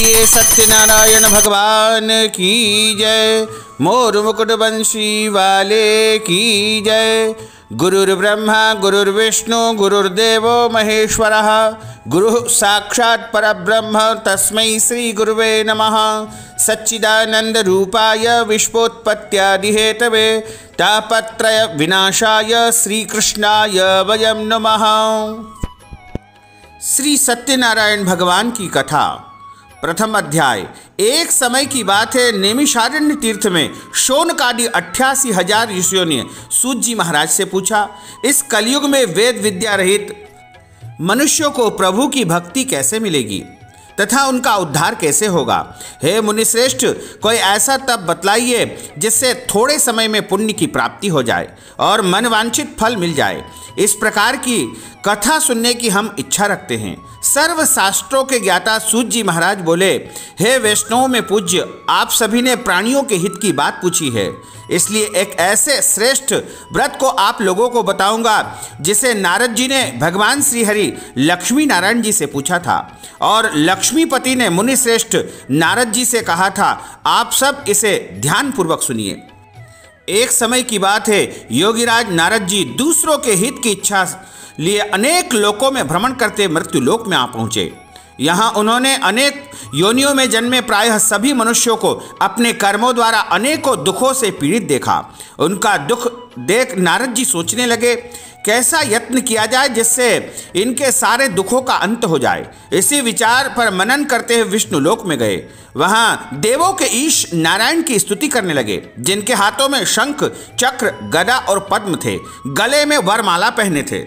बोलिए सत्यनारायण भगवान की जय। मोर मुकुट बंशी वाले की जय। गुरुर्ब्रह्मा गुरुर्विष्णु गुरुर्देवो महेश्वरः। गुरुः साक्षात् परब्रह्म तस्मै श्री गुरुवे नमः। सच्चिदानंद रूपाय विश्वोत्पत्त्यादिहेतवे तापत्रय विनाशाय श्रीकृष्णाय वयं नमः। श्री सत्यनारायण भगवान की कथा। प्रथम अध्याय। एक समय की बात है, नैमिषारण्य तीर्थ में शौनकादि 88,000 ऋषियों ने सूत जी महाराज से पूछा, इस कलयुग में वेद विद्या रहित मनुष्यों को प्रभु की भक्ति कैसे मिलेगी तथा उनका उद्धार कैसे होगा। हे मुनिश्रेष्ठ, कोई ऐसा तप बतलाइए जिससे थोड़े समय में पुण्य की प्राप्ति हो जाए और मनवांछित फल मिल जाए। इस प्रकार की कथा सुनने की हम इच्छा रखते हैं। सर्व शास्त्रों के ज्ञाता सूत जी महाराज बोले, हे वैष्णवों में पूज्य, आप सभी ने प्राणियों के हित की बात पूछी है, इसलिए एक ऐसे श्रेष्ठ व्रत को आप लोगों को बताऊंगा जिसे नारद जी ने भगवान श्री हरि लक्ष्मी नारायण जी से पूछा था और लक्ष्मीपति ने मुनि श्रेष्ठ नारद जी से कहा था। आप सब इसे ध्यानपूर्वक सुनिए। एक समय की बात है, योगीराज नारद जी दूसरों के हित की इच्छा लिए अनेक लोकों में भ्रमण करते मृत्यु लोक में आ पहुँचे। यहाँ उन्होंने अनेक योनियों में जन्मे प्रायः सभी मनुष्यों को अपने कर्मों द्वारा अनेकों दुखों से पीड़ित देखा। उनका दुख देख नारद जी सोचने लगे, कैसा यत्न किया जाए जिससे इनके सारे दुखों का अंत हो जाए। इसी विचार पर मनन करते हुए विष्णु लोक में गए। वहाँ देवों के ईश नारायण की स्तुति करने लगे, जिनके हाथों में शंख चक्र गदा और पद्म थे, गले में वरमाला पहने थे।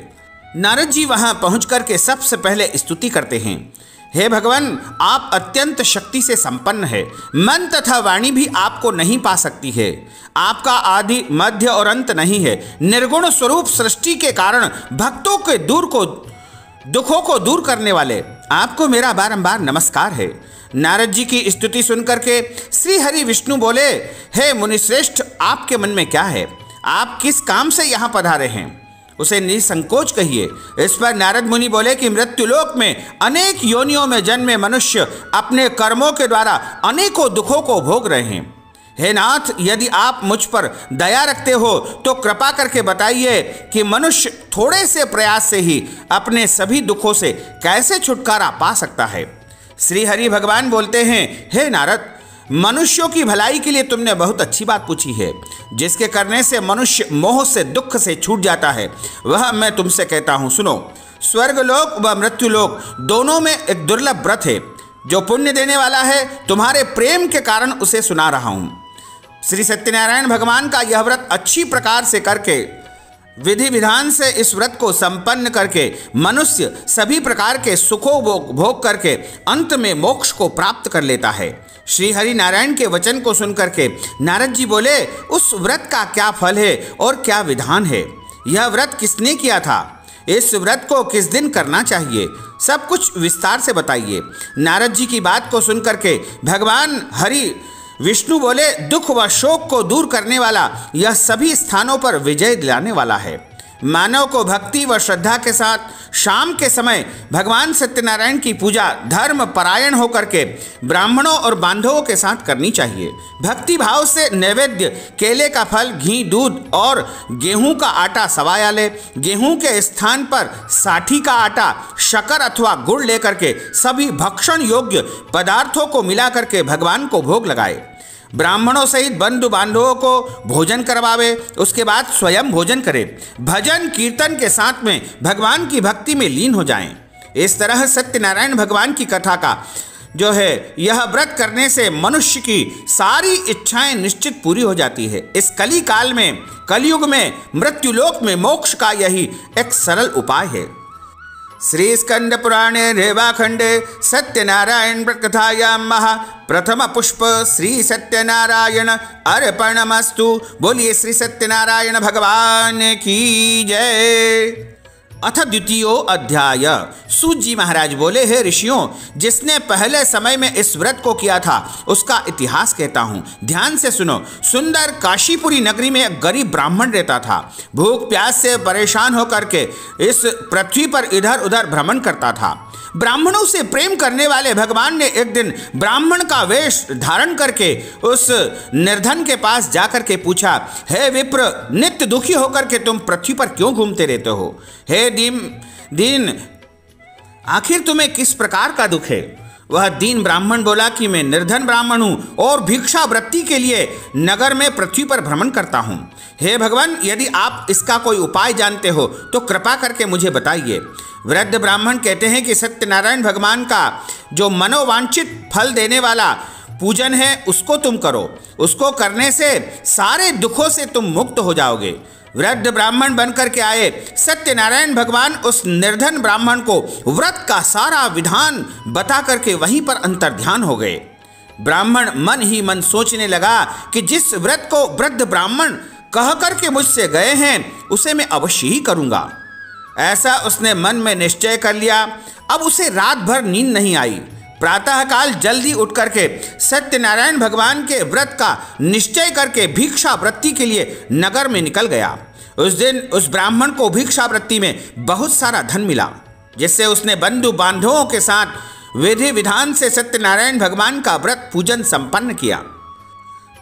नारद जी वहाँ पहुँच करके सबसे पहले स्तुति करते हैं, हे भगवान, आप अत्यंत शक्ति से संपन्न है, मन तथा वाणी भी आपको नहीं पा सकती है। आपका आदि मध्य और अंत नहीं है। निर्गुण स्वरूप सृष्टि के कारण भक्तों के दुखों को दूर करने वाले आपको मेरा बारंबार नमस्कार है। नारद जी की स्तुति सुनकर के श्री हरि विष्णु बोले, हे मुनिश्रेष्ठ, आपके मन में क्या है? आप किस काम से यहाँ पधारे हैं? उसे निसंकोच कहिए। इस पर नारद मुनि बोले कि मृत्युलोक में अनेक योनियों में जन्मे मनुष्य अपने कर्मों के द्वारा अनेकों दुखों को भोग रहे हैं। हे नाथ, यदि आप मुझ पर दया रखते हो तो कृपा करके बताइए कि मनुष्य थोड़े से प्रयास से ही अपने सभी दुखों से कैसे छुटकारा पा सकता है। श्री हरि भगवान बोलते हैं, हे नारद, मनुष्यों की भलाई के लिए तुमने बहुत अच्छी बात पूछी है। जिसके करने से मनुष्य मोह से दुख से छूट जाता है, वह मैं तुमसे कहता हूँ, सुनो। स्वर्गलोक व मृत्युलोक दोनों में एक दुर्लभ व्रत है जो पुण्य देने वाला है। तुम्हारे प्रेम के कारण उसे सुना रहा हूँ। श्री सत्यनारायण भगवान का यह व्रत अच्छी प्रकार से करके, विधि विधान से इस व्रत को संपन्न करके मनुष्य सभी प्रकार के सुखों भोग करके अंत में मोक्ष को प्राप्त कर लेता है। श्री हरि नारायण के वचन को सुनकर के नारद जी बोले, उस व्रत का क्या फल है और क्या विधान है? यह व्रत किसने किया था? इस व्रत को किस दिन करना चाहिए? सब कुछ विस्तार से बताइए। नारद जी की बात को सुनकर के भगवान हरि विष्णु बोले, दुख व शोक को दूर करने वाला यह सभी स्थानों पर विजय दिलाने वाला है। मानव को भक्ति व श्रद्धा के साथ शाम के समय भगवान सत्यनारायण की पूजा धर्म परायण होकर के ब्राह्मणों और बांधवों के साथ करनी चाहिए। भक्ति भाव से नैवेद्य केले का फल, घी, दूध और गेहूं का आटा सवाया ले। गेहूं के स्थान पर साठी का आटा, शक्कर अथवा गुड़ लेकर के सभी भक्षण योग्य पदार्थों को मिला करके भगवान को भोग लगाए। ब्राह्मणों सहित बंधु बांधवों को भोजन करवावे, उसके बाद स्वयं भोजन करे। भजन कीर्तन के साथ में भगवान की भक्ति में लीन हो जाएं। इस तरह सत्यनारायण भगवान की कथा का जो है यह व्रत करने से मनुष्य की सारी इच्छाएं निश्चित पूरी हो जाती है। इस कली काल में, कलयुग में, मृत्युलोक में मोक्ष का यही एक सरल उपाय है। श्री स्कंद पुराणे रेवाखंडे सत्यनारायण कथायां महा प्रथम पुष्प श्री सत्यनारायण अर्पणमस्तु। बोलिए श्री सत्यनारायण भगवान की जय। अथ द्वितीयो अध्याय। सूत जी महाराज बोले, हे ऋषियों, जिसने पहले समय में इस व्रत को किया था उसका इतिहास कहता हूँ, ध्यान से सुनो। सुंदर काशीपुरी नगरी में एक गरीब ब्राह्मण रहता था। भूख प्यास से परेशान होकर के इस पृथ्वी पर इधर उधर भ्रमण करता था। ब्राह्मणों से प्रेम करने वाले भगवान ने एक दिन ब्राह्मण का वेश धारण करके उस निर्धन के पास जाकर के पूछा, हे विप्र, नित्य दुखी होकर के तुम पृथ्वी पर क्यों घूमते रहते हो? हे दीन, आखिर तुम्हें किस प्रकार का दुख है? वह दीन ब्राह्मण बोला कि मैं निर्धन ब्राह्मण हूँ और भिक्षावृत्ति के लिए नगर में पृथ्वी पर भ्रमण करता हूँ। हे भगवान, यदि आप इसका कोई उपाय जानते हो तो कृपा करके मुझे बताइए। वृद्ध ब्राह्मण कहते हैं कि सत्यनारायण भगवान का जो मनोवांछित फल देने वाला पूजन है उसको तुम करो। उसको करने से सारे दुखों से तुम मुक्त हो जाओगे। वृद्ध ब्राह्मण बनकर के आए सत्यनारायण भगवान उस निर्धन ब्राह्मण को व्रत का सारा विधान बता करके वहीं पर अंतर्ध्यान हो गए। ब्राह्मण मन ही मन सोचने लगा कि जिस व्रत को वृद्ध ब्राह्मण कह करके मुझसे गए हैं उसे मैं अवश्य ही करूंगा। ऐसा उसने मन में निश्चय कर लिया। अब उसे रात भर नींद नहीं आई। प्रातःकाल जल्दी उठ करके सत्यनारायण भगवान के व्रत का निश्चय करके भिक्षावृत्ति के लिए नगर में निकल गया। उस दिन उस ब्राह्मण को भिक्षावृत्ति में बहुत सारा धन मिला, जिससे उसने बंधु बांधवों के साथ विधि विधान से सत्यनारायण भगवान का व्रत पूजन संपन्न किया।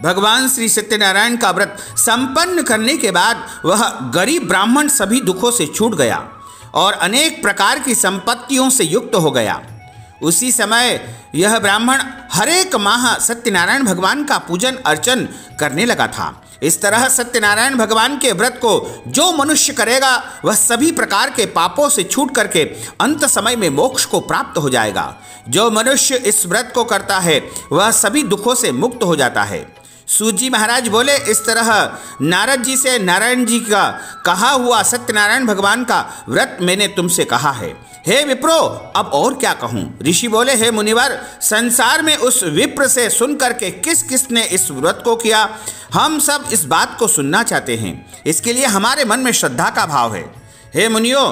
भगवान श्री सत्यनारायण का व्रत संपन्न करने के बाद वह गरीब ब्राह्मण सभी दुखों से छूट गया और अनेक प्रकार की संपत्तियों से युक्त हो गया। उसी समय यह ब्राह्मण हर एक माह सत्यनारायण भगवान का पूजन अर्चन करने लगा था। इस तरह सत्यनारायण भगवान के व्रत को जो मनुष्य करेगा वह सभी प्रकार के पापों से छूट करके अंत समय में मोक्ष को प्राप्त हो जाएगा। जो मनुष्य इस व्रत को करता है वह सभी दुखों से मुक्त हो जाता है। सूत जी महाराज बोले, इस तरह नारद जी से नारायण जी का कहा हुआ सत्यनारायण भगवान का व्रत मैंने तुमसे कहा है। हे विप्रो, अब और क्या कहूँ? ऋषि बोले, हे मुनिवर, संसार में उस विप्र से सुन करके किस किस ने इस व्रत को किया, हम सब इस बात को सुनना चाहते हैं। इसके लिए हमारे मन में श्रद्धा का भाव है। हे मुनियों,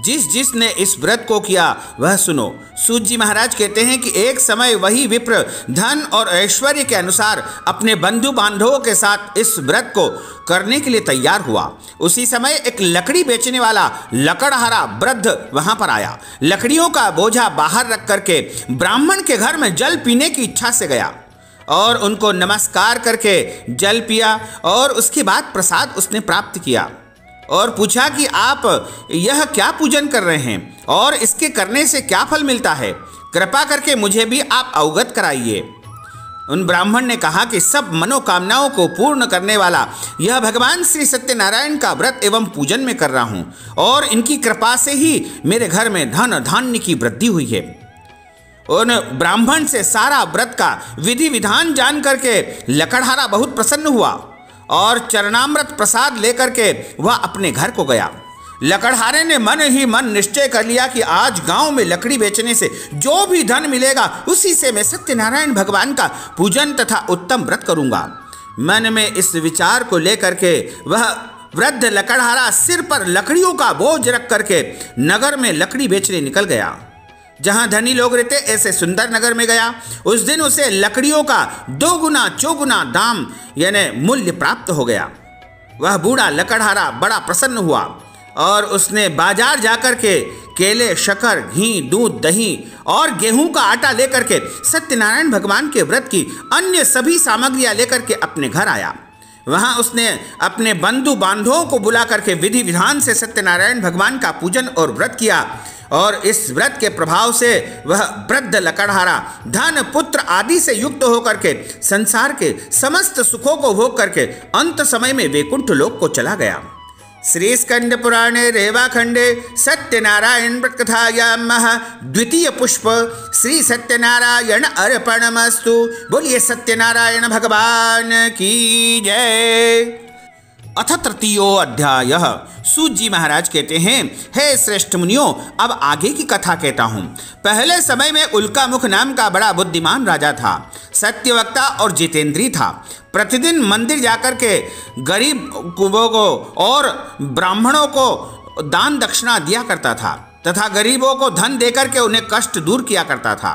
जिसने इस व्रत को किया वह सुनो। सूत जी महाराज कहते हैं कि एक समय वही विप्र धन और ऐश्वर्य के अनुसार अपने बंधु बांधवों के साथ इस व्रत को करने के लिए तैयार हुआ। उसी समय एक लकड़ी बेचने वाला लकड़हारा वृद्ध वहां पर आया। लकड़ियों का बोझा बाहर रख करके ब्राह्मण के घर में जल पीने की इच्छा से गया और उनको नमस्कार करके जल पिया और उसके बाद प्रसाद उसने प्राप्त किया और पूछा कि आप यह क्या पूजन कर रहे हैं और इसके करने से क्या फल मिलता है? कृपा करके मुझे भी आप अवगत कराइए। उन ब्राह्मण ने कहा कि सब मनोकामनाओं को पूर्ण करने वाला यह भगवान श्री सत्यनारायण का व्रत एवं पूजन में कर रहा हूँ और इनकी कृपा से ही मेरे घर में धन धान्य की वृद्धि हुई है। उन ब्राह्मण से सारा व्रत का विधि विधान जान करके लकड़हारा बहुत प्रसन्न हुआ और चरणामृत प्रसाद लेकर के वह अपने घर को गया। लकड़हारे ने मन ही मन निश्चय कर लिया कि आज गांव में लकड़ी बेचने से जो भी धन मिलेगा उसी से मैं सत्यनारायण भगवान का पूजन तथा उत्तम व्रत करूंगा। मन में इस विचार को लेकर के वह वृद्ध लकड़हारा सिर पर लकड़ियों का बोझ रख करके नगर में लकड़ी बेचने निकल गया। जहां धनी लोग रहते ऐसे सुंदर नगर में गया। उस दिन उसे लकड़ियों का 2 गुना चौगुना दाम यानी मूल्य प्राप्त हो गया। वह बूढ़ा लकड़हारा बड़ा प्रसन्न हुआ और उसने बाजार जाकर के केले, शक्कर, घी, दूध, दही और गेहूं का आटा लेकर के सत्यनारायण भगवान के व्रत की अन्य सभी सामग्रियां लेकर के अपने घर आया। वहां उसने अपने बंधु बांधवों को बुला करके विधि विधान से सत्यनारायण भगवान का पूजन और व्रत किया और इस व्रत के प्रभाव से वह वृद्ध लकड़हारा धन, पुत्र आदि से युक्त होकर के संसार के समस्त सुखों को भोग करके अंत समय में वैकुंठ लोक को चला गया। श्री स्कंद पुराणे रेवाखंडे सत्यनारायण व्रत कथायां द्वितीय पुष्प श्री सत्यनारायण अर्पणमस्तु। बोलिए सत्यनारायण भगवान की जय। अथ तृतीयो अध्याय। सूत जी महाराज कहते हैं, हे श्रेष्ठ मुनियों, अब आगे की कथा कहता हूँ। पहले समय में उल्कामुख नाम का बड़ा बुद्धिमान राजा था। सत्यवक्ता और जितेंद्री था। प्रतिदिन मंदिर जाकर के गरीब कुबों को और ब्राह्मणों को दान दक्षिणा दिया करता था तथा गरीबों को धन देकर के उन्हें कष्ट दूर किया करता था।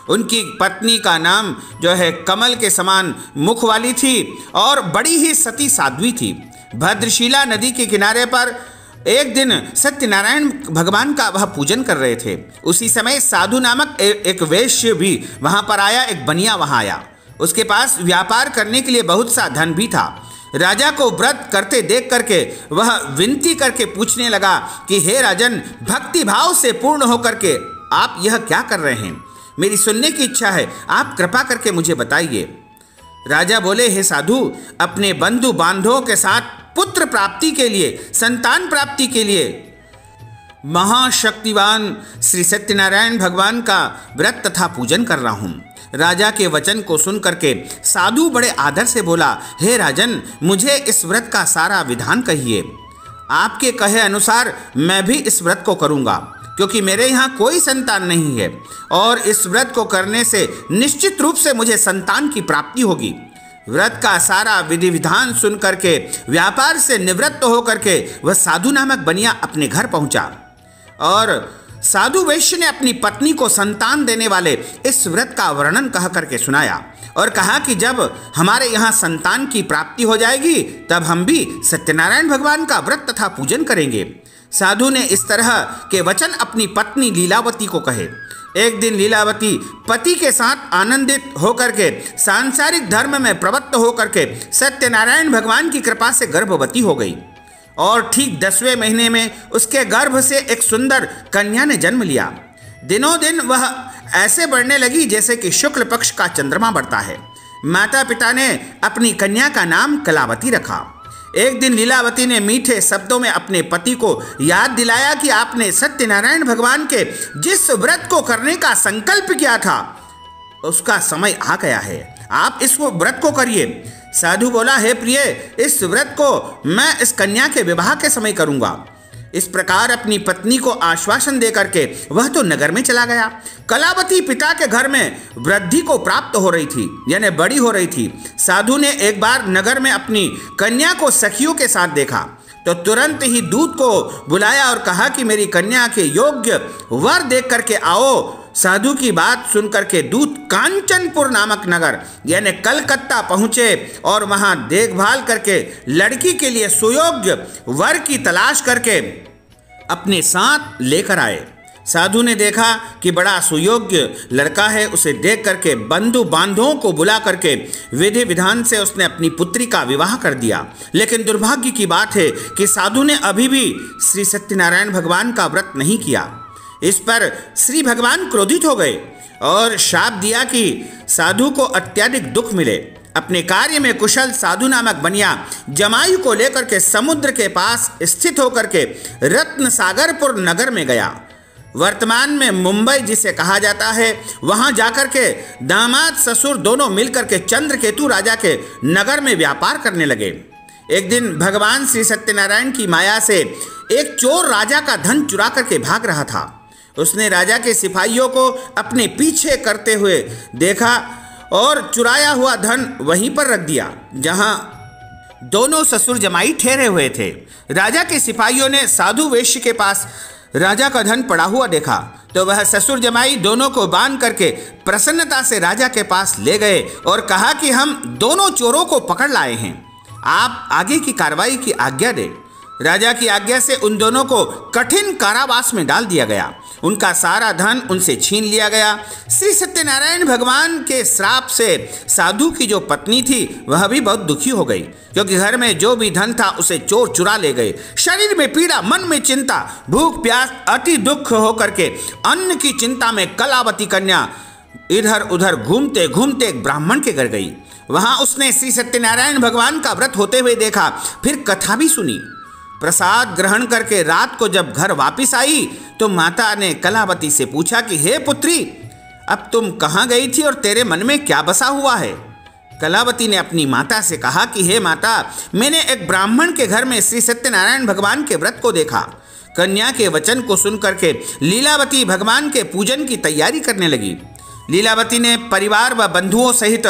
उनकी पत्नी का नाम जो है कमल के समान मुख वाली थी और बड़ी ही सती साध्वी थी। भद्रशिला नदी के किनारे पर एक दिन सत्यनारायण भगवान का वह पूजन कर रहे थे। उसी समय साधु नामक एक वैश्य भी वहां पर आया। एक बनिया वहां आया। उसके पास व्यापार करने के लिए बहुत सा धन भी था। राजा को व्रत करते देख करके वह विनती करके पूछने लगा कि हे राजन, भक्ति भाव से पूर्ण होकर के आप यह क्या कर रहे हैं? मेरी सुनने की इच्छा है, आप कृपा करके मुझे बताइए। राजा बोले, हे साधु, अपने बंधु बांधवों के साथ पुत्र प्राप्ति के लिए, संतान प्राप्ति के लिए महाशक्तिवान श्री सत्यनारायण भगवान का व्रत तथा पूजन कर रहा हूँ। राजा के वचन को सुन करके साधु बड़े आदर से बोला, हे राजन, मुझे इस व्रत का सारा विधान कहिए। आपके कहे अनुसार मैं भी इस व्रत को करूँगा, क्योंकि मेरे यहाँ कोई संतान नहीं है और इस व्रत को करने से निश्चित रूप से मुझे संतान की प्राप्ति होगी। व्रत का सारा विधि विधान सुन करके व्यापार से निवृत्त होकर के वह साधु नामक बनिया अपने घर पहुंचा और साधु वैश्य ने अपनी पत्नी को संतान देने वाले इस व्रत का वर्णन कह करके सुनाया और कहा कि जब हमारे यहाँ संतान की प्राप्ति हो जाएगी तब हम भी सत्यनारायण भगवान का व्रत तथा पूजन करेंगे। साधु ने इस तरह के वचन अपनी पत्नी लीलावती को कहे। एक दिन लीलावती पति के साथ आनंदित होकर के सांसारिक धर्म में प्रवृत्त होकर के सत्यनारायण भगवान की कृपा से गर्भवती हो गई और ठीक 10वें महीने में उसके गर्भ से एक सुंदर कन्या ने जन्म लिया। दिनों दिन वह ऐसे बढ़ने लगी जैसे कि शुक्ल पक्ष का चंद्रमा बढ़ता है। माता पिता ने अपनी कन्या का नाम कलावती रखा। एक दिन लीलावती ने मीठे शब्दों में अपने पति को याद दिलाया कि आपने सत्यनारायण भगवान के जिस व्रत को करने का संकल्प किया था उसका समय आ गया है, आप इस व्रत को करिए। साधु बोला, हे प्रिय, इस व्रत को मैं इस कन्या के विवाह के समय करूंगा। इस प्रकार अपनी पत्नी को आश्वासन देकर के वह तो नगर में चला गया। कलावती पिता के घर में वृद्धि को प्राप्त हो रही थी, यानी बड़ी हो रही थी। साधु ने एक बार नगर में अपनी कन्या को सखियों के साथ देखा तो तुरंत ही दूत को बुलाया और कहा कि मेरी कन्या के योग्य वर देख करके आओ। साधु की बात सुनकर के दूत कांचनपुर नामक नगर यानी कलकत्ता पहुंचे और वहां देखभाल करके लड़की के लिए सुयोग्य वर की तलाश करके अपने साथ लेकर आए। साधु ने देखा कि बड़ा सुयोग्य लड़का है। उसे देख करके बंधु बांधवों को बुला करके विधि विधान से उसने अपनी पुत्री का विवाह कर दिया। लेकिन दुर्भाग्य की बात है कि साधु ने अभी भी श्री सत्यनारायण भगवान का व्रत नहीं किया। इस पर श्री भगवान क्रोधित हो गए और शाप दिया कि साधु को अत्यधिक दुख मिले। अपने कार्य में कुशल साधु नामक बनिया जमाई को लेकर के समुद्र के पास स्थित होकर के रत्न सागरपुर नगर में गया। वर्तमान में मुंबई जिसे कहा जाता है, वहां जाकर के दामाद ससुर दोनों मिलकर के चंद्रकेतु राजा के नगर में व्यापार करने लगे। एक दिन भगवान श्री सत्यनारायण की माया से एक चोर राजा का धन चुरा करके भाग रहा था। उसने राजा के सिपाहियों को अपने पीछे करते हुए देखा और चुराया हुआ धन वहीं पर रख दिया जहां दोनों ससुर जमाई ठहरे हुए थे। राजा के सिपाहियों ने साधु वैश्य के पास राजा का धन पड़ा हुआ देखा तो वह ससुर जमाई दोनों को बांध करके प्रसन्नता से राजा के पास ले गए और कहा कि हम दोनों चोरों को पकड़ लाए हैं, आप आगे की कार्रवाई की आज्ञा दें। राजा की आज्ञा से उन दोनों को कठिन कारावास में डाल दिया गया। उनका सारा धन उनसे छीन लिया गया। श्री सत्यनारायण भगवान के श्राप से साधु की जो पत्नी थी वह भी बहुत दुखी हो गई, क्योंकि घर में जो भी धन था उसे चोर चुरा ले गए। शरीर में पीड़ा, मन में चिंता, भूख प्यास, अति दुख होकर के अन्न की चिंता में कलावती कन्या इधर उधर घूमते घूमते एक ब्राह्मण के घर गई। वहां उसने श्री सत्यनारायण भगवान का व्रत होते हुए देखा, फिर कथा भी सुनी। प्रसाद ग्रहण करके रात को जब घर वापस आई तो माता ने कलावती से पूछा कि हे पुत्री, अब तुम कहाँ गई थी और तेरे मन में क्या बसा हुआ है? कलावती ने अपनी माता से कहा कि हे माता, मैंने एक ब्राह्मण के घर में श्री सत्यनारायण भगवान के व्रत को देखा। कन्या के वचन को सुनकर के लीलावती भगवान के पूजन की तैयारी करने लगी। लीलावती ने परिवार व बंधुओं सहित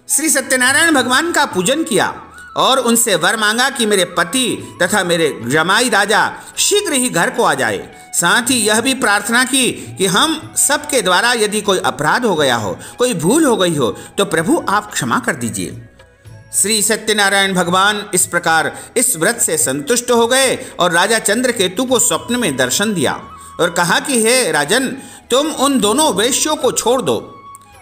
श्री सत्यनारायण भगवान का पूजन किया और उनसे वर मांगा कि मेरे पति तथा मेरे जमाई राजा शीघ्र ही घर को आ जाए। साथ ही यह भी प्रार्थना की कि हम सबके द्वारा यदि कोई अपराध हो गया हो, कोई भूल हो गई हो तो प्रभु आप क्षमा कर दीजिए। श्री सत्यनारायण भगवान इस प्रकार इस व्रत से संतुष्ट हो गए और राजा चंद्रकेतु को स्वप्न में दर्शन दिया और कहा कि हे राजन, तुम उन दोनों वेश्यों को छोड़ दो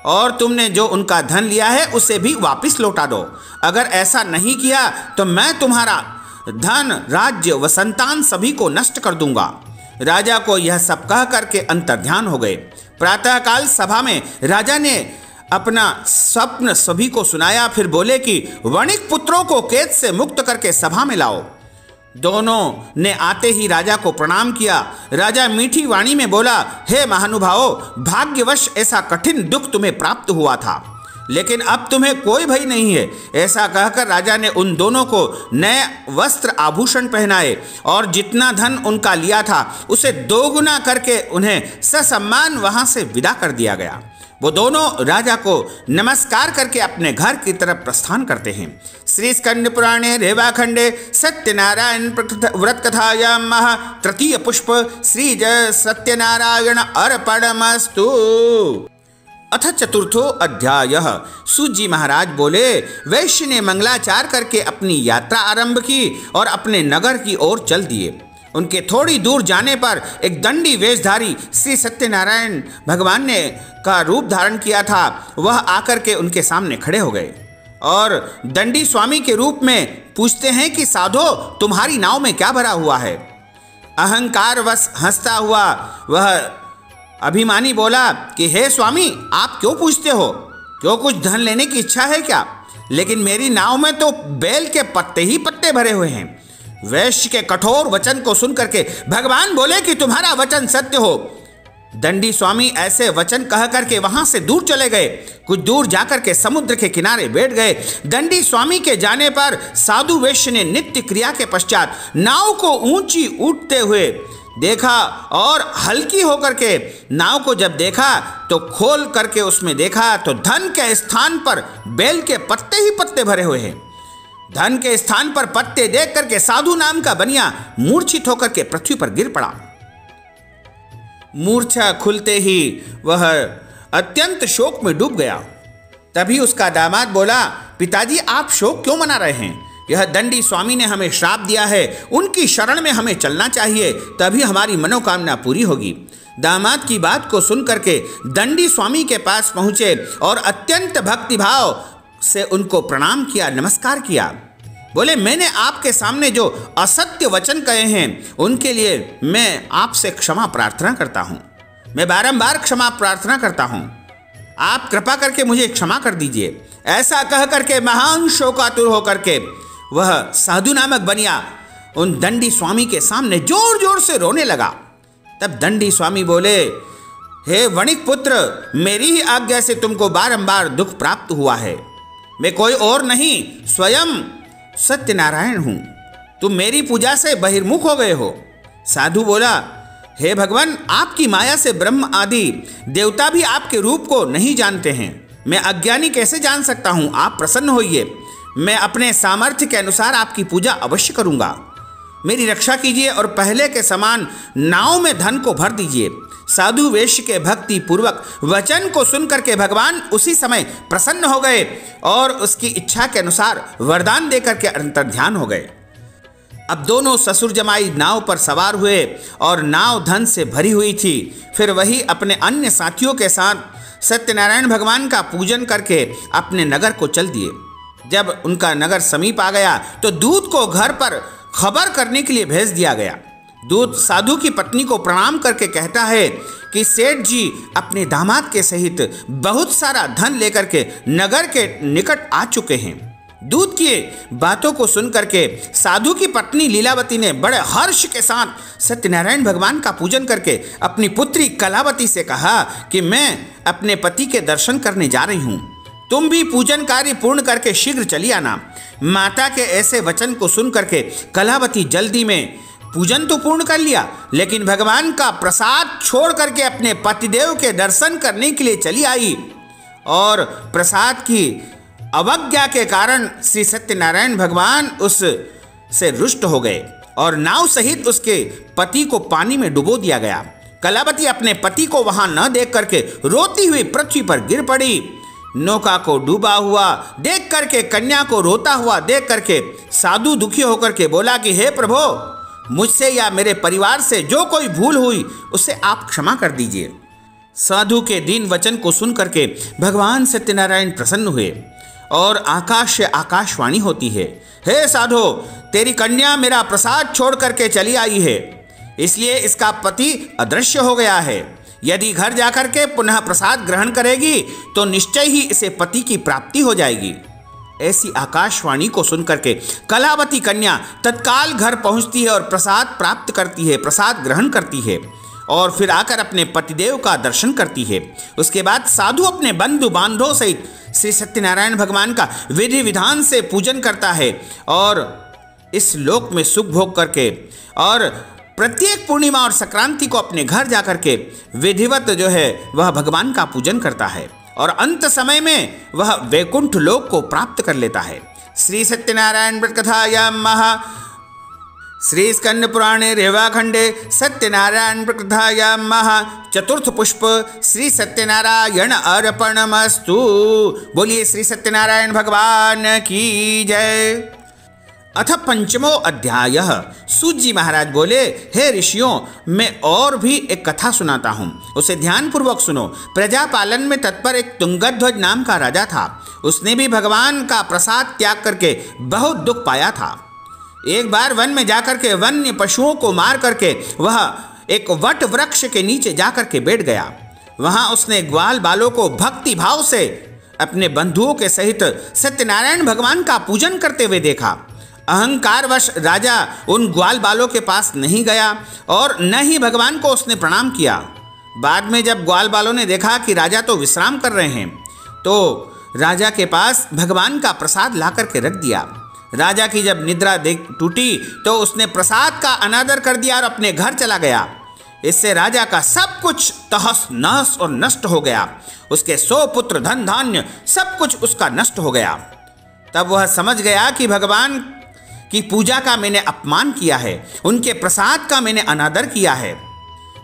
और तुमने जो उनका धन लिया है उसे भी वापस लौटा दो। अगर ऐसा नहीं किया तो मैं तुम्हारा धन, राज्य व संतान सभी को नष्ट कर दूंगा। राजा को यह सब कह करके अंतर्ध्यान हो गए। प्रातःकाल सभा में राजा ने अपना स्वप्न सभी को सुनाया। फिर बोले कि वणिक पुत्रों को कैद से मुक्त करके सभा में लाओ। दोनों ने आते ही राजा को प्रणाम किया। राजा मीठी वाणी में बोला, हे महानुभावों, भाग्यवश ऐसा कठिन दुख तुम्हें प्राप्त हुआ था, लेकिन अब तुम्हें कोई भय नहीं है। ऐसा कहकर राजा ने उन दोनों को नए वस्त्र आभूषण पहनाए और जितना धन उनका लिया था उसे दोगुना करके उन्हें ससम्मान वहां से विदा कर दिया गया। वो दोनों राजा को नमस्कार करके अपने घर की तरफ प्रस्थान करते हैं। श्री स्कंद पुराणे रेवाखंडे सत्यनारायण व्रत कथायां तृतीय पुष्प श्री जय सत्यनारायण अर्पणमस्तु। अथ चतुर्थो अध्याय। सूत जी महाराज बोले, वैश्य ने मंगलाचार करके अपनी यात्रा आरंभ की और अपने नगर की ओर चल दिए। उनके थोड़ी दूर जाने पर एक दंडी वेशधारी श्री सत्यनारायण भगवान ने का रूप धारण किया था, वह आकर के उनके सामने खड़े हो गए और दंडी स्वामी के रूप में पूछते हैं कि साधो, तुम्हारी नाव में क्या भरा हुआ है? अहंकारवश हंसता हुआ वह अभिमानी बोला कि हे स्वामी, आप क्यों पूछते हो? क्यों कुछ धन लेने की इच्छा है क्या? लेकिन मेरी नाव में तो बेल के पत्ते ही पत्ते भरे हुए हैं। वैश्य के कठोर वचन को सुनकर के भगवान बोले कि तुम्हारा वचन सत्य हो। दंडी स्वामी ऐसे वचन कह करके वहां से दूर चले गए। कुछ दूर जाकर के समुद्र के किनारे बैठ गए। दंडी स्वामी के जाने पर साधु वैश्य ने नित्य क्रिया के पश्चात नाव को ऊंची उठते हुए देखा और हल्की होकर के नाव को जब देखा तो खोल करके उसमें देखा तो धन के स्थान पर बेल के पत्ते ही पत्ते भरे हुए हैं। धन के स्थान पर पत्ते देख करके साधु नाम का बनिया मूर्छित होकर के पृथ्वी पर गिर पड़ा। मूर्छा खुलते ही वह अत्यंत शोक में डूब गया। तभी उसका दामाद बोला, पिताजी आप शोक क्यों मना रहे हैं? यह दंडी स्वामी ने हमें श्राप दिया है, उनकी शरण में हमें चलना चाहिए, तभी हमारी मनोकामना पूरी होगी। दामाद की बात को सुन करके दंडी स्वामी के पास पहुंचे और अत्यंत भक्तिभाव से उनको प्रणाम किया, नमस्कार किया। बोले, मैंने आपके सामने जो असत्य वचन कहे हैं उनके लिए मैं आपसे क्षमा प्रार्थना करता हूं। मैं बारंबार क्षमा प्रार्थना करता हूं, आप कृपा करके मुझे क्षमा कर दीजिए। ऐसा कह करके महान शोकातुर होकर के वह साधु नामक बनिया उन दंडी स्वामी के सामने जोर जोर से रोने लगा। तब दंडी स्वामी बोले, हे वणिक पुत्र, मेरी ही आज्ञा से तुमको बारंबार दुख प्राप्त हुआ है। मैं कोई और नहीं, स्वयं सत्यनारायण हूं। तुम मेरी पूजा से बहिर्मुख हो गए हो। साधु बोला, हे भगवान, आपकी माया से ब्रह्म आदि देवता भी आपके रूप को नहीं जानते हैं। मैं अज्ञानी कैसे जान सकता हूं? आप प्रसन्न होइए, मैं अपने सामर्थ्य के अनुसार आपकी पूजा अवश्य करूंगा। मेरी रक्षा कीजिए और पहले के समान नाव में धन को भर दीजिए। साधु वेश्य के भक्ति पूर्वक वचन को सुनकर के भगवान उसी समय प्रसन्न हो गए और उसकी इच्छा के अनुसार वरदान देकर के अंतर्ध्यान हो गए। अब दोनों ससुर जमाई नाव पर सवार हुए और नाव धन से भरी हुई थी। फिर वही अपने अन्य साथियों के साथ सत्यनारायण भगवान का पूजन करके अपने नगर को चल दिए। जब उनका नगर समीप आ गया तो दूत को घर पर खबर करने के लिए भेज दिया गया। दूत साधु की पत्नी को प्रणाम करके कहता है कि सेठ जी अपने दामाद के सहित बहुत सारा धन लेकर के नगर के निकट आ चुके हैं। दूत की बातों को सुनकर के साधु की पत्नी लीलावती ने बड़े हर्ष के साथ सत्यनारायण भगवान का पूजन करके अपनी पुत्री कलावती से कहा कि मैं अपने पति के दर्शन करने जा रही हूँ, तुम भी पूजन कार्य पूर्ण करके शीघ्र चली आना। माता के ऐसे वचन को सुन करके कलावती जल्दी में पूजन तो पूर्ण कर लिया, लेकिन भगवान का प्रसाद छोड़ करके अपने पतिदेव के दर्शन करने के लिए चली आई और प्रसाद की अवज्ञा के कारण श्री सत्यनारायण भगवान उस से रुष्ट हो गए और नाव सहित उसके पति को पानी में डुबो दिया गया। कलावती अपने पति को वहां न देख करके रोती हुई पृथ्वी पर गिर पड़ी। नौका को डूबा हुआ देख करके, कन्या को रोता हुआ देख करके साधु दुखी होकर के बोला कि हे प्रभु, मुझसे या मेरे परिवार से जो कोई भूल हुई उसे आप क्षमा कर दीजिए। साधु के दीन वचन को सुन करके भगवान सत्यनारायण प्रसन्न हुए और आकाश से आकाशवाणी होती है, हे साधु, तेरी कन्या मेरा प्रसाद छोड़ करके चली आई है, इसलिए इसका पति अदृश्य हो गया है। यदि घर जाकर के पुनः प्रसाद ग्रहण करेगी तो निश्चय ही इसे पति की प्राप्ति हो जाएगी। ऐसी आकाशवाणी को सुनकर के कलावती कन्या तत्काल घर पहुंचती है और प्रसाद प्राप्त करती है, प्रसाद ग्रहण करती है और फिर आकर अपने पतिदेव का दर्शन करती है। उसके बाद साधु अपने बंधु बांधवों सहित श्री सत्यनारायण भगवान का विधि विधान से पूजन करता है और इस लोक में सुख भोग करके और प्रत्येक पूर्णिमा और संक्रांति को अपने घर जाकर के विधिवत जो है वह भगवान का पूजन करता है और अंत समय में वह वैकुंठ लोक को प्राप्त कर लेता है। श्री सत्यनारायण व्रत कथायां महा श्री स्कंद पुराणे रेवाखंडे सत्यनारायण व्रत कथायां महा चतुर्थ पुष्प श्री सत्यनारायण अर्पणमस्तु। बोलिए श्री सत्यनारायण भगवान की जय। अथ पंचमो अध्याय। सूत जी महाराज बोले, हे ऋषियों, मैं और भी एक कथा सुनाता हूँ, उसे ध्यानपूर्वक सुनो। प्रजा पालन में तत्पर एक तुंगध्वज नाम का राजा था। उसने भी भगवान का प्रसाद त्याग करके बहुत दुख पाया था। एक बार वन में जाकर के वन्य पशुओं को मार करके वह एक वट वृक्ष के नीचे जाकर के बैठ गया। वहाँ उसने ग्वाल बालों को भक्ति भाव से अपने बंधुओं के सहित सत्यनारायण भगवान का पूजन करते हुए देखा। अहंकारवश राजा उन ग्वाल बालों के पास नहीं गया और न ही भगवान को उसने प्रणाम किया। बाद में जब ग्वाल बालों ने देखा कि राजा तो विश्राम कर रहे हैं, तो राजा के पास भगवान का प्रसाद ला करके रख दिया। राजा की जब निद्रा टूटी तो उसने प्रसाद का अनादर कर दिया और अपने घर चला गया। इससे राजा का सब कुछ तहस नहस और नष्ट हो गया। उसके 100 पुत्र, धन धान्य सब कुछ उसका नष्ट हो गया। तब वह समझ गया कि भगवान की पूजा का मैंने अपमान किया है, उनके प्रसाद का मैंने अनादर किया है,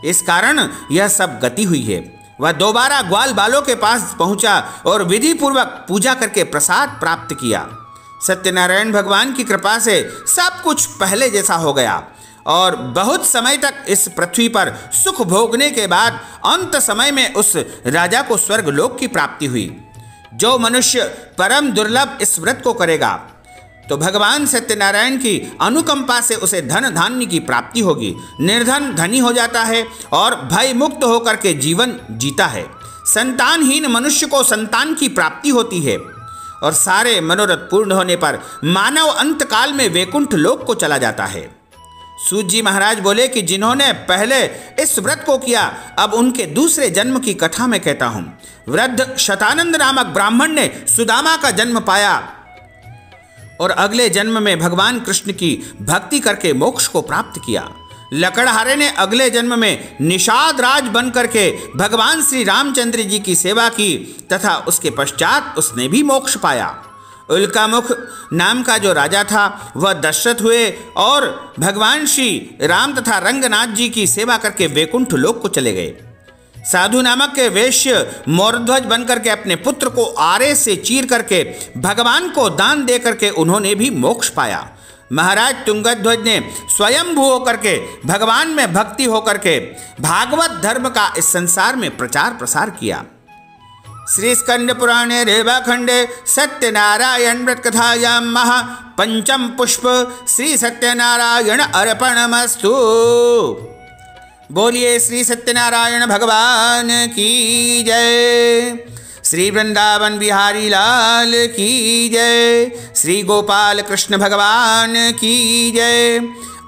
इस कारण यह सब गति हुई है। वह दोबारा ग्वाल बालों के पास पहुंचा और विधि पूर्वक पूजा करके प्रसाद प्राप्त किया। सत्यनारायण भगवान की कृपा से सब कुछ पहले जैसा हो गया और बहुत समय तक इस पृथ्वी पर सुख भोगने के बाद अंत समय में उस राजा को स्वर्ग लोक की प्राप्ति हुई। जो मनुष्य परम दुर्लभ इस व्रत को करेगा तो भगवान सत्यनारायण की अनुकंपा से उसे धन धान्य की प्राप्ति होगी। निर्धन धनी हो जाता है और भय मुक्त होकर के जीवन जीता है। संतानहीन मनुष्य को संतान की प्राप्ति होती है और सारे मनोरथ पूर्ण होने पर मानव अंत काल में वैकुंठ लोक को चला जाता है। सूत जी महाराज बोले कि जिन्होंने पहले इस व्रत को किया, अब उनके दूसरे जन्म की कथा मैं कहता हूँ। वृद्ध शतानंद नामक ब्राह्मण ने सुदामा का जन्म पाया और अगले जन्म में भगवान कृष्ण की भक्ति करके मोक्ष को प्राप्त किया। लकड़हारे ने अगले जन्म में निषाद राज बन करके भगवान श्री रामचंद्र जी की सेवा की तथा उसके पश्चात उसने भी मोक्ष पाया। उल्कामुख नाम का जो राजा था वह दशरथ हुए और भगवान श्री राम तथा रंगनाथ जी की सेवा करके वैकुंठ लोक को चले गए। साधु नामक के वैश्य मोरध्वज बनकर के अपने पुत्र को आरे से चीर करके भगवान को दान दे करके उन्होंने भी मोक्ष पाया। महाराज तुंगध्वज ने स्वयंभू होकर के भगवान में भक्ति होकर के भागवत धर्म का इस संसार में प्रचार प्रसार किया। श्री स्कंद पुराणे रेवाखंडे सत्यनारायण व्रत कथायां महा पंचम पुष्प श्री सत्यनारायण अर्पणमस्तु। बोलिए श्री सत्यनारायण भगवान की जय। श्री वृंदावन बिहारी लाल की जय। श्री गोपाल कृष्ण भगवान की जय।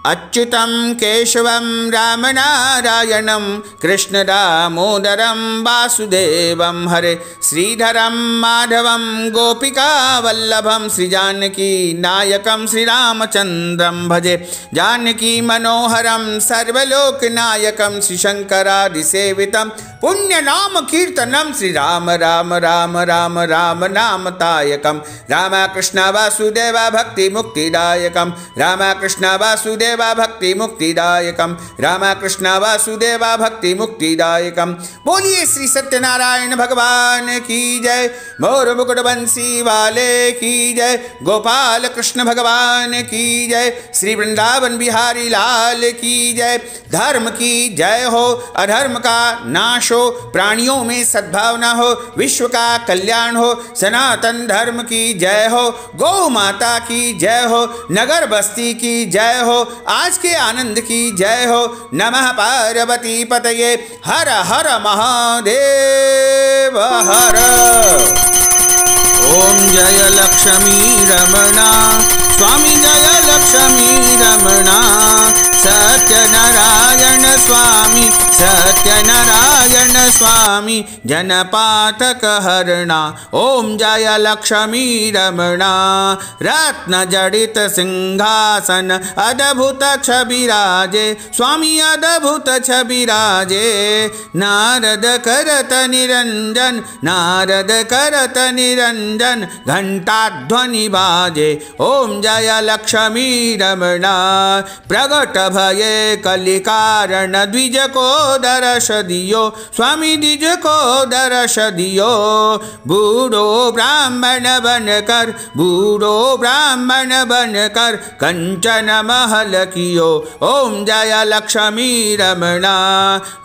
अच्युतं केशवं राम नारायणं कृष्ण दामोदरं वासुदेवं हरे श्रीधरं माधवं गोपिका वल्लभं श्री जानकी नायकं श्रीरामचन्द्रं भजे। जानकी मनोहरं सर्वलोकनायकं श्री शंकरादिसेवितं पुण्य नाम कीर्तनम श्री राम राम राम राम राम नामतायकं। राम कृष्ण वासुदेव भक्ति मुक्तिदायकं। राम कृष्ण वासुदेव वासुदेवा भक्ति मुक्तिदायकम, राम कृष्ण वासुदेवा भक्ति मुक्तिदायकम। बोलिए श्री सत्यनारायण भगवान की जय, मोर मुकुट बंसी वाले की जय, गोपाल कृष्ण भगवान की जय, श्री वृंदावन बिहारी लाल की जय। धर्म की जय हो, अधर्म का नाश हो, प्राणियों में सद्भावना हो, विश्व का कल्याण हो, सनातन धर्म की जय हो, गौ माता की जय हो, नगर बस्ती की जय हो, आज के आनंद की जय हो। नमः पार्वती पतये, हर हर महादेव हर। ओम जय लक्ष्मी रमणा स्वामी, जय लक्ष्मी रमणा, सत्यनारायण स्वामी, सत्यनारायण स्वामी, जनपातक हरणा। ओम जय लक्ष्मी रमणा, रत्न जडित सिंहासन अद्भुत छबिराजे, स्वामी अद्भुत छबिराजे। नारद करत निरंजन, नारद करत निरंजन, घंटा ध्वनि बाजे। ओम जय लक्ष्मी रमणा, प्रगट भये कलि कारण, द्विज को दर्श दियो, स्वामी द्विज को दर्श दियो। बूढ़ो ब्राह्मण बनकर, बूढ़ो ब्राह्मण बनकर, कंचन महल कियो। ओम जय लक्ष्मी रमणा,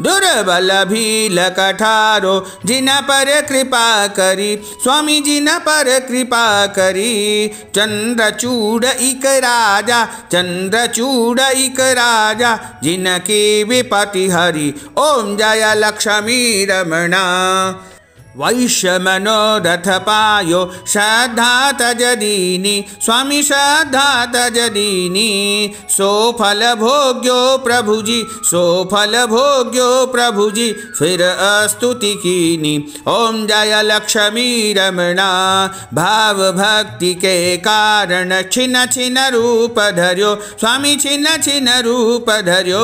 दुर्बल भील कठारो, जिन पर कृपा करी, स्वामी जिन पर कृपा करी। चंद्रचूड़ इक राजा, चंद्रचूड़ इक राजा, जिनकी विपति हरि। ओम जय लक्ष्मी रमणा, वैश्य मनोरथ पायो, श्रद्धा तज दीनी, स्वामी श्रद्धा तज दीनी। सो फल भोग्यो प्रभु जी, सो फल भोग्यो प्रभु जी, फिर स्तुति कीनी। ओम जय लक्ष्मी रमणा, भाव भक्ति के कारण, छिन छिन रूप धर्यो, स्वामी छिन छिन रूप धर्यो।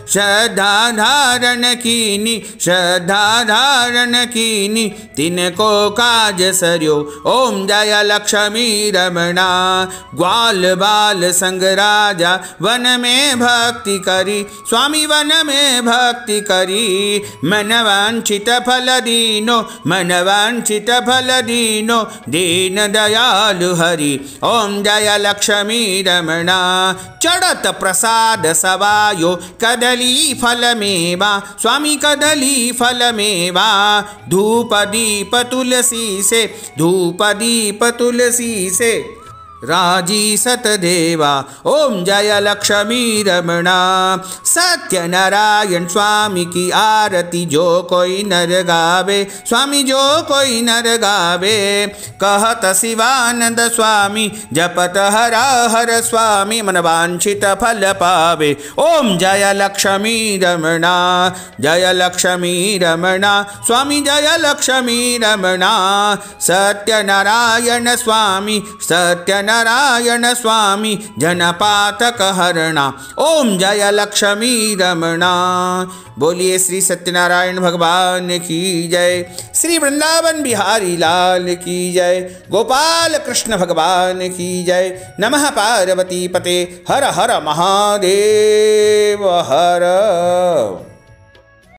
श्रद्धा धारण कीनी, श्रद्धा धारण कीनी, तिनको काज सर्यो। ओम जय लक्ष्मी रमणा, ग्वाल बाल संग राजा, वन में भक्ति करी, स्वामी वन में भक्ति करी। मन वांछित फल दीनो, मन वांछित फल दीनो, दीन दयालु हरि। ओम जय लक्ष्मी रमणा, चढ़त प्रसाद सवायो, कदली फल मेवा, स्वामी कदली फल मेवा। धूप दीप तुलसी से, धूप दीप तुलसी से, राजी सतदेवा। ओम जय लक्ष्मी रमणा, सत्यनारायण स्वामी की आरती जो कोई नर गावे, स्वामी जो कोई नर गावे। कहत शिवानंद स्वामी, जपत हरा हर स्वामी, मन वांछित फल पावे। ओम जय लक्ष्मी रमणा, जय लक्ष्मी रमणा, स्वामी जय लक्ष्मी रमणा। सत्यनारायण स्वामी, सत्यनारायण स्वामी, जनपातक हरणा। ओम जय लक्ष्मी रमणा। बोलिए श्री सत्यनारायण भगवान की जय, श्री वृंदावन बिहारी लाल की जय, गोपाल कृष्ण भगवान की जय। नमः पार्वती पते, हर हर महादेव हर।